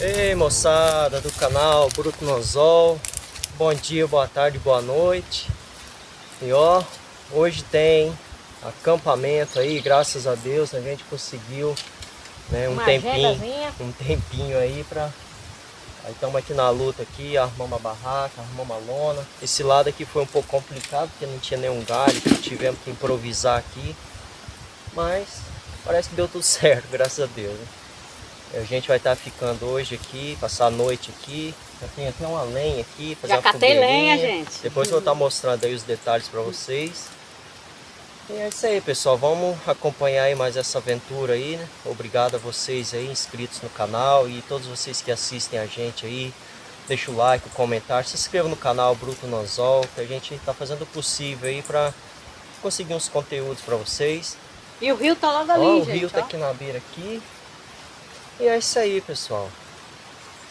Ei, moçada do canal Bruto no Anzol, bom dia, boa tarde, boa noite. E ó, hoje tem acampamento aí, graças a Deus a gente conseguiu, né, um tempinho aí pra... Aí estamos aqui na luta aqui, armamos a barraca, armamos a lona. Esse lado aqui foi um pouco complicado porque não tinha nenhum galho, tivemos que improvisar aqui. Mas parece que deu tudo certo, graças a Deus, né? A gente vai estar ficando hoje aqui, passar a noite aqui. Já tem até uma lenha aqui, fazer uma fogueirinha. Lenha, gente. Depois eu vou estar mostrando aí os detalhes para vocês. E é isso aí, pessoal. Vamos acompanhar aí mais essa aventura aí, né? Obrigado a vocês aí, inscritos no canal, e todos vocês que assistem a gente aí. Deixa o like, o comentário, se inscreva no canal Bruto no Anzol, que a gente está fazendo o possível aí para conseguir uns conteúdos para vocês. E o rio tá logo ali, ó, gente. O rio tá aqui na beira aqui. E é isso aí, pessoal.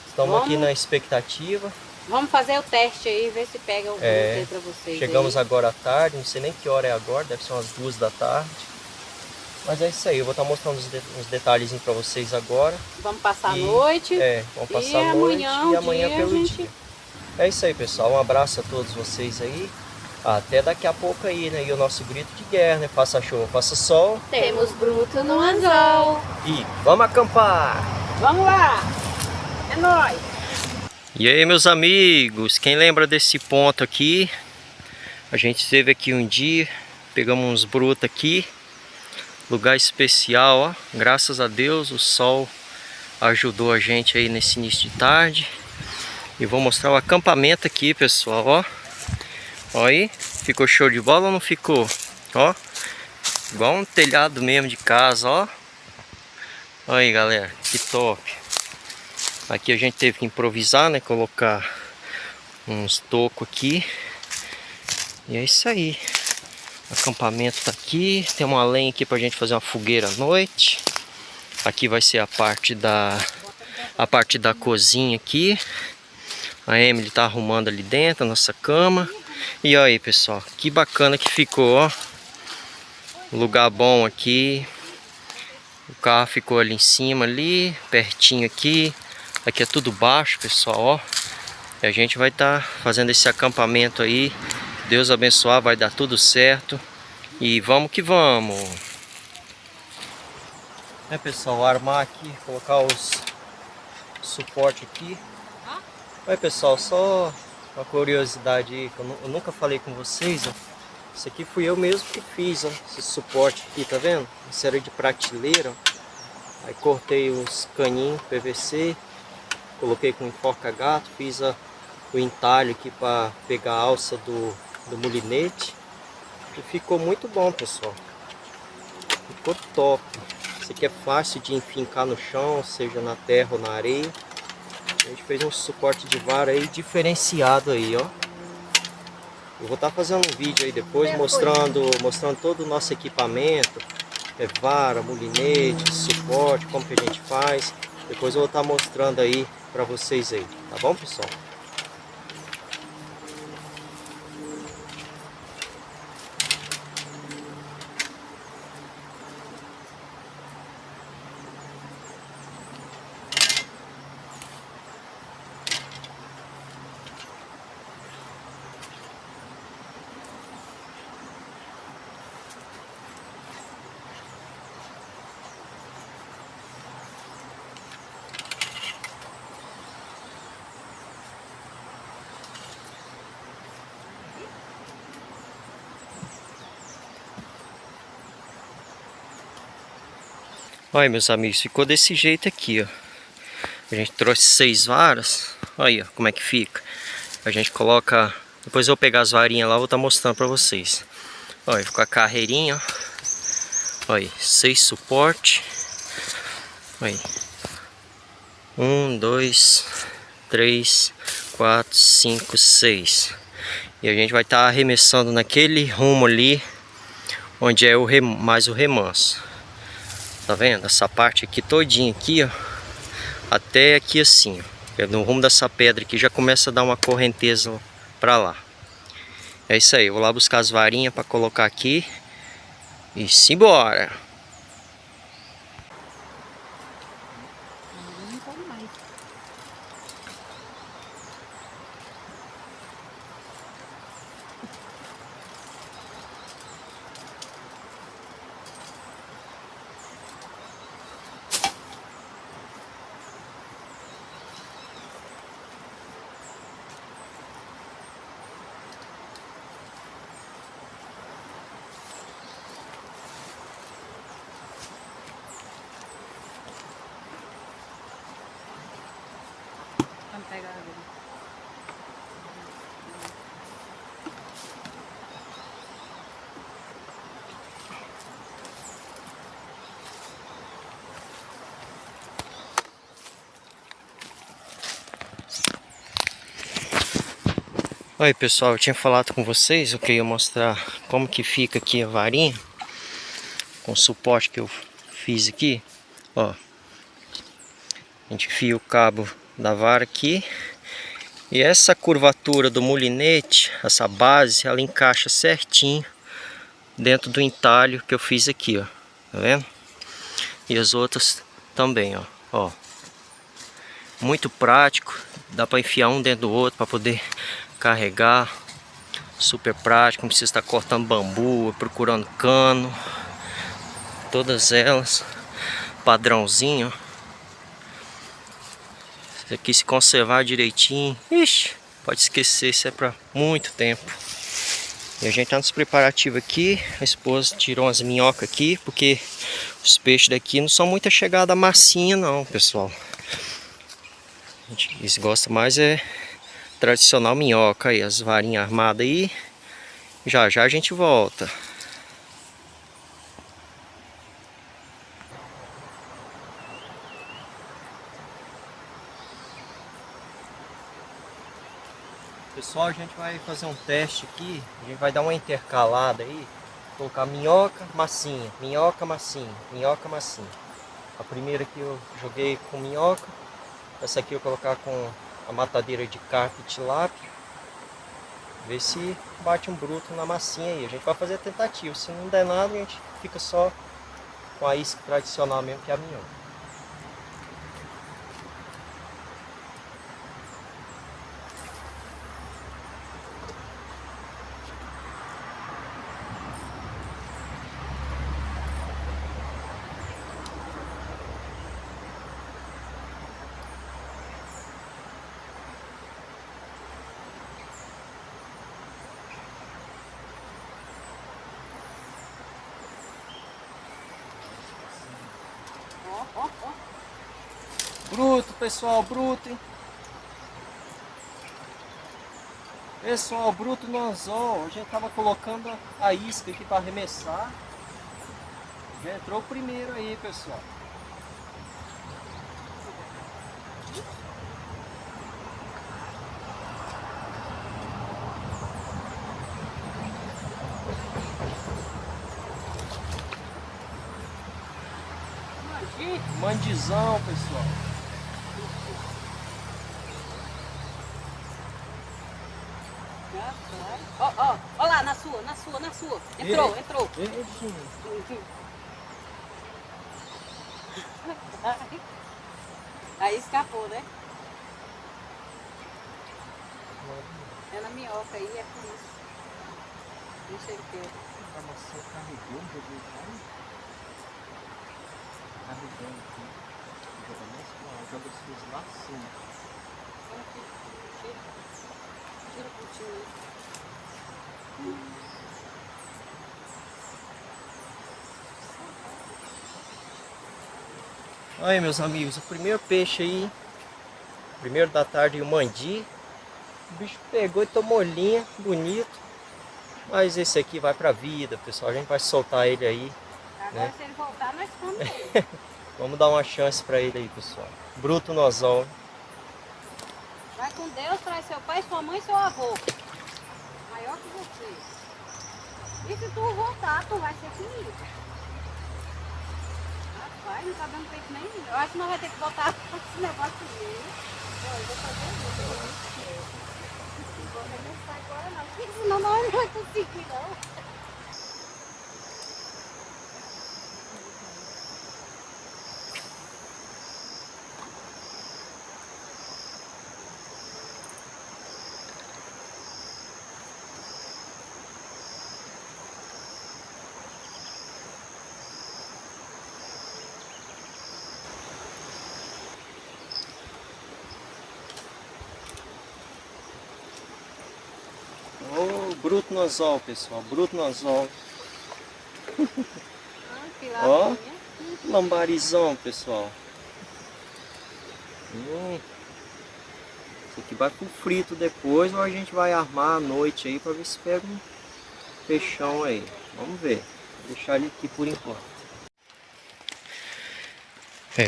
Estamos aqui na expectativa. Vamos fazer o teste aí, ver se pega o bruto aí pra vocês. Chegamos aí agora à tarde, não sei nem que hora é agora, deve ser umas 2 da tarde. Mas é isso aí, eu vou estar mostrando uns detalhezinhos para vocês agora. Vamos passar a noite. Vamos passar a noite e amanhã pelo dia. É isso aí, pessoal. Um abraço a todos vocês aí. Até daqui a pouco aí, né? E o nosso grito de guerra, né? Faça chuva, faça sol. Temos bruto no anzol. E vamos acampar! Vamos lá! É nóis! E aí, meus amigos, quem lembra desse ponto aqui? A gente esteve aqui um dia, pegamos uns brutos aqui. Lugar especial, ó. Graças a Deus o sol ajudou a gente aí nesse início de tarde. E vou mostrar o acampamento aqui, pessoal, ó. Ó aí, ficou show de bola ou não ficou? Ó, igual um telhado mesmo de casa, ó. Olha aí, galera, que top. Aqui a gente teve que improvisar, né? Colocar uns tocos aqui. E é isso aí. O acampamento tá aqui. Tem uma lenha aqui pra gente fazer uma fogueira à noite. Aqui vai ser a parte da cozinha aqui. A Emily tá arrumando ali dentro a nossa cama. E olha aí, pessoal, que bacana que ficou, ó. Lugar bom aqui. O carro ficou ali em cima, ali, pertinho aqui. Aqui é tudo baixo, pessoal, ó. E a gente vai estar fazendo esse acampamento aí. Deus abençoar, vai dar tudo certo. E vamos que vamos. Pessoal, armar aqui, colocar os suporte aqui. Oi, pessoal, só uma curiosidade aí, que eu nunca falei com vocês, ó. Isso aqui fui eu mesmo que fiz, ó, esse suporte aqui, tá vendo? Isso era de prateleira, ó. Aí cortei os caninhos PVC, coloquei com enforca-gato, fiz o entalho aqui para pegar a alça do molinete. E ficou muito bom, pessoal. Ficou top. Isso aqui é fácil de enfincar no chão, seja na terra ou na areia. A gente fez um suporte de vara aí diferenciado aí, ó. Eu vou estar fazendo um vídeo aí depois mostrando todo o nosso equipamento, vara, molinete, suporte, como que a gente faz. Depois eu vou estar mostrando aí para vocês aí, tá bom, pessoal? Olha, meus amigos, ficou desse jeito aqui, ó. A gente trouxe 6 varas. Olha como é que fica. A gente coloca... Depois eu vou pegar as varinhas lá, vou estar mostrando pra vocês. Olha, ficou a carreirinha, ó. Olha, 6 suporte. Olha. 1, 2, 3, 4, 5, 6. E a gente vai estar arremessando naquele rumo ali, onde é mais o remanso. Tá vendo? Essa parte aqui todinha aqui, ó. Até aqui assim, ó. No rumo dessa pedra aqui já começa a dar uma correnteza pra lá. É isso aí, eu vou lá buscar as varinhas pra colocar aqui. E simbora! me pegar agora. Oi pessoal, eu tinha falado com vocês, eu queria mostrar como que fica aqui a varinha com o suporte que eu fiz aqui. Ó, a gente enfia o cabo da vara aqui e essa curvatura do molinete, essa base, ela encaixa certinho dentro do entalho que eu fiz aqui, ó, tá vendo? E as outras também, ó. Muito prático, dá para enfiar um dentro do outro para poder carregar, super prático, não precisa estar cortando bambu, procurando cano, todas elas, padrãozinho. Isso aqui se conservar direitinho, ixi, pode esquecer, isso é para muito tempo. E a gente tá nos preparativos aqui, a esposa tirou umas minhocas aqui, porque os peixes daqui não são muito chegados a massinha não, pessoal. Eles gostam mais é tradicional minhoca aí, as varinhas armadas aí. Já já a gente volta. Pessoal, a gente vai fazer um teste aqui. A gente vai dar uma intercalada aí. Colocar minhoca, massinha, minhoca, massinha, minhoca, massinha. A primeira que eu joguei com minhoca. Essa aqui eu vou colocar com a matadeira de carpa e tilápia. Ver se bate um bruto na massinha aí. A gente vai fazer a tentativa. Se não der nada, a gente fica só com a isca tradicional mesmo, que é a minhoca. Bruto, pessoal, bruto, hein? Pessoal, bruto no anzol. A gente tava colocando a isca aqui para arremessar. Já entrou o primeiro aí, pessoal. Mandizão, pessoal. Ó lá, na sua. Entrou. Aí escapou, né? É na minhoca aí, é por isso. Não sei o que. A maçã carregou, carregando aqui. Joga os fios lá acima. Tira o pontinho aí. Aí, meus amigos, o primeiro peixe aí, primeiro da tarde, o mandi. O bicho pegou e tomou linha, bonito. Mas esse aqui vai pra vida, pessoal. A gente vai soltar ele aí. Agora, né? Se ele voltar, nós comemos ele. Vamos dar uma chance pra ele aí, pessoal. Bruto no anzol. Vai com Deus, traz seu pai, sua mãe e seu avô. Maior que você. E se tu voltar, tu vai ser comigo. Rapaz, não tá dando peito nenhum. Eu acho que nós vamos ter que voltar com esse negócio aí. Eu vou fazer isso. Não vou arremessar agora não, porque senão nós não vamos conseguir não. Oh, bruto no anzol, pessoal. Bruto no anzol. Ó, lambarizão, pessoal. Isso aqui vai pro frito depois ou a gente vai armar à noite aí pra ver se pega um peixão aí. Vamos ver. Vou deixar ele aqui por enquanto.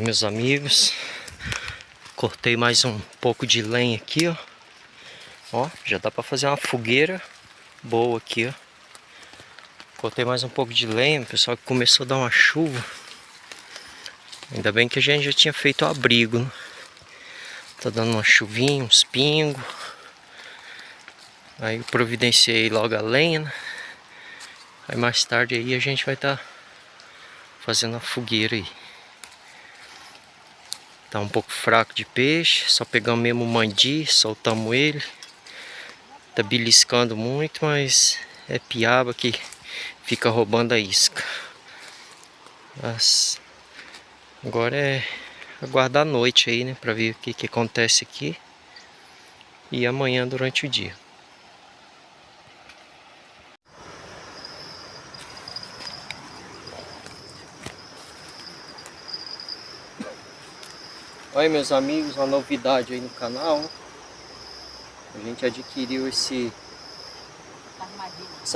Meus amigos, cortei mais um pouco de lenha aqui, ó. Ó, já dá pra fazer uma fogueira boa aqui, ó. Cortei mais um pouco de lenha, pessoal, que começou a dar uma chuva. Ainda bem que a gente já tinha feito o abrigo, né? Tá dando uma chuvinha, uns pingos. Aí eu providenciei logo a lenha, né? Aí mais tarde aí a gente vai estar fazendo a fogueira aí. Tá um pouco fraco de peixe, só pegamos mesmo o mandi, soltamos ele. Tá beliscando muito, mas é piaba que fica roubando a isca. Mas agora é aguardar a noite aí, né, pra ver o que acontece aqui. E amanhã durante o dia. Oi, meus amigos, uma novidade aí no canal. A gente adquiriu essa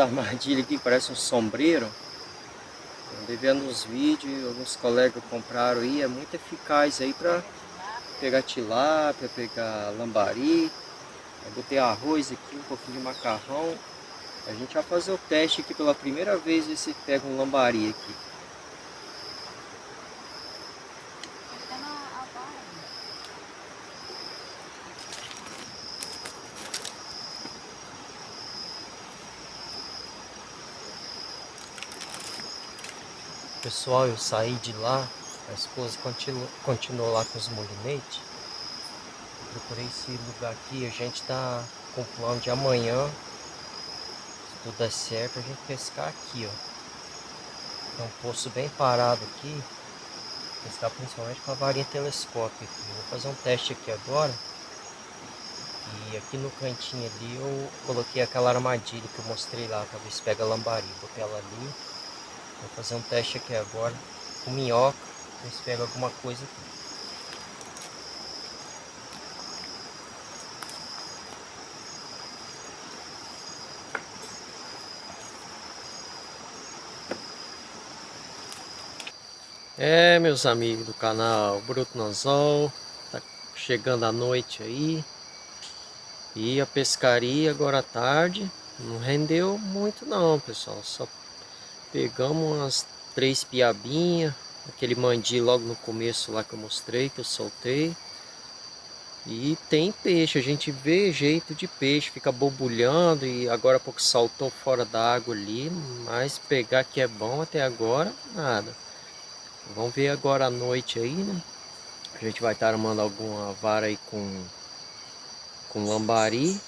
armadilha aqui que parece um sombreiro. Andei vendo uns vídeos, alguns colegas compraram aí, é muito eficaz aí pra pegar tilápia, pegar lambari. Eu botei arroz aqui, um pouquinho de macarrão. A gente vai fazer o teste aqui pela primeira vez, ver se pega um lambari aqui. Pessoal, eu saí de lá, a esposa continuou lá com os molinetes. Procurei esse lugar aqui, a gente tá com o plano de amanhã, se tudo der certo, a gente pescar aqui, ó. Tem um poço bem parado aqui, pescar principalmente com a varinha telescópica aqui. Vou fazer um teste aqui agora. E aqui no cantinho ali eu coloquei aquela armadilha que eu mostrei lá, pra ver se pega lambari. Botei ela ali. Vou fazer um teste aqui agora com minhoca, ver se pega alguma coisa aqui. Meus amigos do canal Bruto no Anzol, tá chegando a noite aí. E a pescaria agora à tarde não rendeu muito não, pessoal. Só pegamos umas 3 piabinhas, aquele mandi logo no começo lá que eu mostrei, que eu soltei. E tem peixe, a gente vê jeito de peixe, fica borbulhando e agora há pouco saltou fora da água ali, mas pegar que é bom até agora, nada. Vamos ver agora à noite aí, né? A gente vai estar armando alguma vara aí com lambari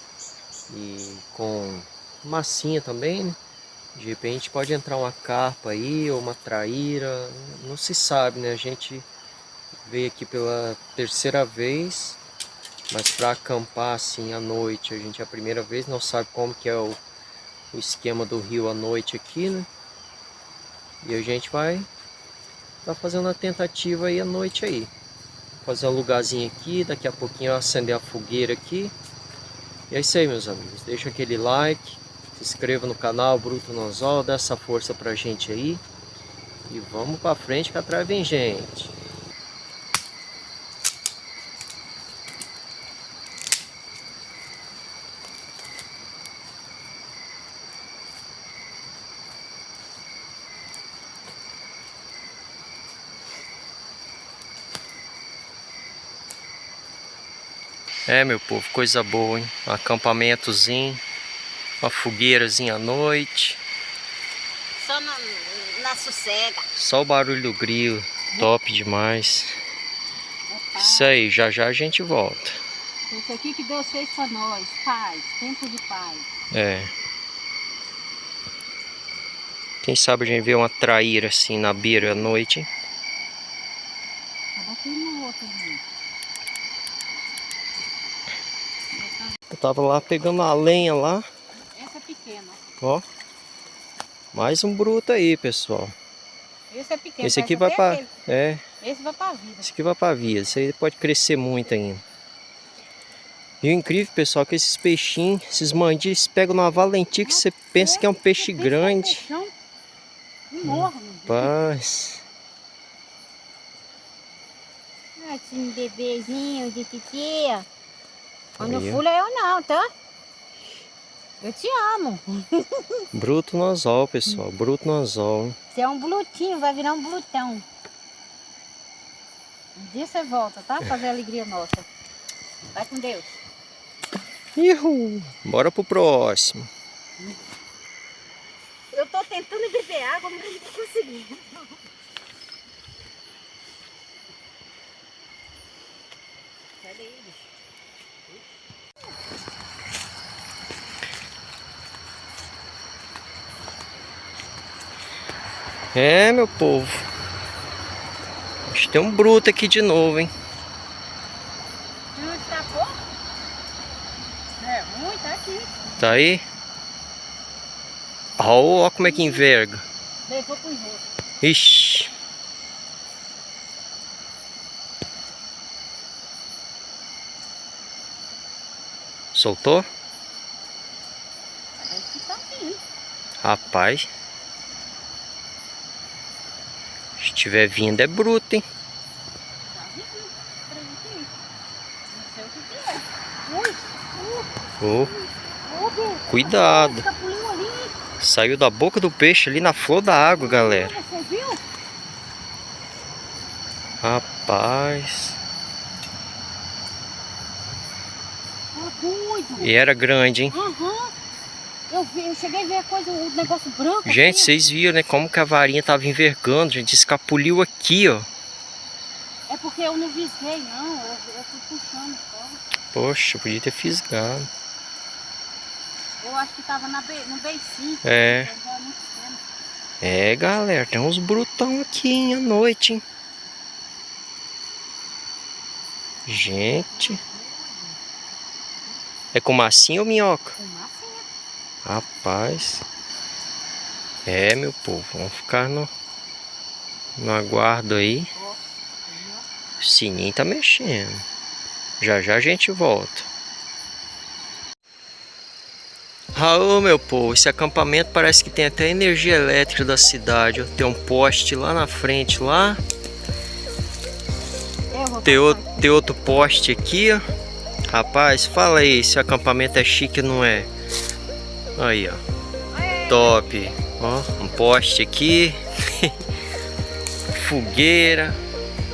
e com massinha também, né? De repente pode entrar uma carpa aí ou uma traíra, não se sabe, né? A gente veio aqui pela terceira vez, mas para acampar assim à noite, a gente é a primeira vez, não sabe como que é o esquema do rio à noite aqui, né? E a gente vai tá fazendo a tentativa aí à noite aí. Vou fazer um lugarzinho aqui, daqui a pouquinho eu acender a fogueira aqui. E é isso aí, meus amigos. Deixa aquele like, se inscreva no canal Bruto no Anzol, dá essa força pra gente aí. E vamos pra frente que atrás vem gente. Meu povo, coisa boa, hein? Um acampamentozinho, uma fogueirazinha à noite. Só na sossega. Só o barulho do grilo, top demais. Isso aí, já já a gente volta. Isso aqui que Deus fez pra nós, paz, tempo de paz. Quem sabe a gente vê uma traíra assim na beira à noite, hein? Tá batendo no outro ali. Eu tava lá pegando a lenha lá. Essa é pequena. Ó. Mais um bruto aí, pessoal. Esse é pequeno. Esse aqui vai pra... Esse vai pra vida. Esse aqui vai pra vida. Esse aí pode crescer muito ainda. E o incrível, pessoal, é que esses peixinhos, esses mandis, eles pegam numa valentia que você pensa que é um peixe grande. Enorme. Rapaz. Assim, bebezinho de titia. Quando Aí, ó. fula eu não, tá? Eu te amo. Bruto no anzol, pessoal. Bruto no anzol. Você é um blutinho, vai virar um blutão. Um dia você volta, tá? Fazer a alegria nossa. Vai com Deus. Ihu! Bora pro próximo. Eu tô tentando beber água, mas não tô conseguindo. Olha ele. É, meu povo. Acho que tem um bruto aqui de novo, hein? Onde tá pouco? É ruim, tá aqui. Tá aí? Ó, como é que enverga. Levou pro enrosto. Ixi. Soltou? Parece que tá aqui. Rapaz. Se tiver vindo é bruto, hein? Tá vindo. Peraí, não sei o que é. Ui, Cuidado. Escapuliu ali. Saiu da boca do peixe ali na flor da água, galera. Você viu? Rapaz. Tá doido. E era grande, hein? Aham. Eu cheguei a ver a coisa, o negócio branco. Gente, aqui. vocês viram, né? Como que a varinha tava envergando, gente. Escapuliu aqui, ó. É porque eu não visguei, não. Eu fui puxando só. Poxa, podia ter fisgado. Eu acho que tava no beicinho. É. Já é muito pequeno. É, galera. Tem uns brutão aqui, hein, à noite, hein? Gente. É com massinha ou minhoca? Com massinha. Rapaz. É, meu povo. Vamos ficar no aguardo aí. O sininho tá mexendo. Já já a gente volta. Raul, meu povo, esse acampamento parece que tem até energia elétrica da cidade. Ó. Tem um poste lá na frente, lá. Tem outro poste aqui, ó. Rapaz, fala aí se o acampamento é chique ou não é. Aí, ó. Top. Ó, um poste aqui. Fogueira.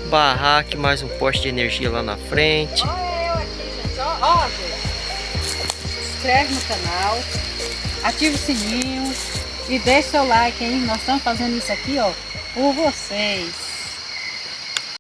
Barraca, mais um poste de energia lá na frente. Olha eu aqui, gente. Ó, gente. Se inscreve no canal, ativa o sininho e deixa seu like, hein? Nós estamos fazendo isso aqui, ó, por vocês.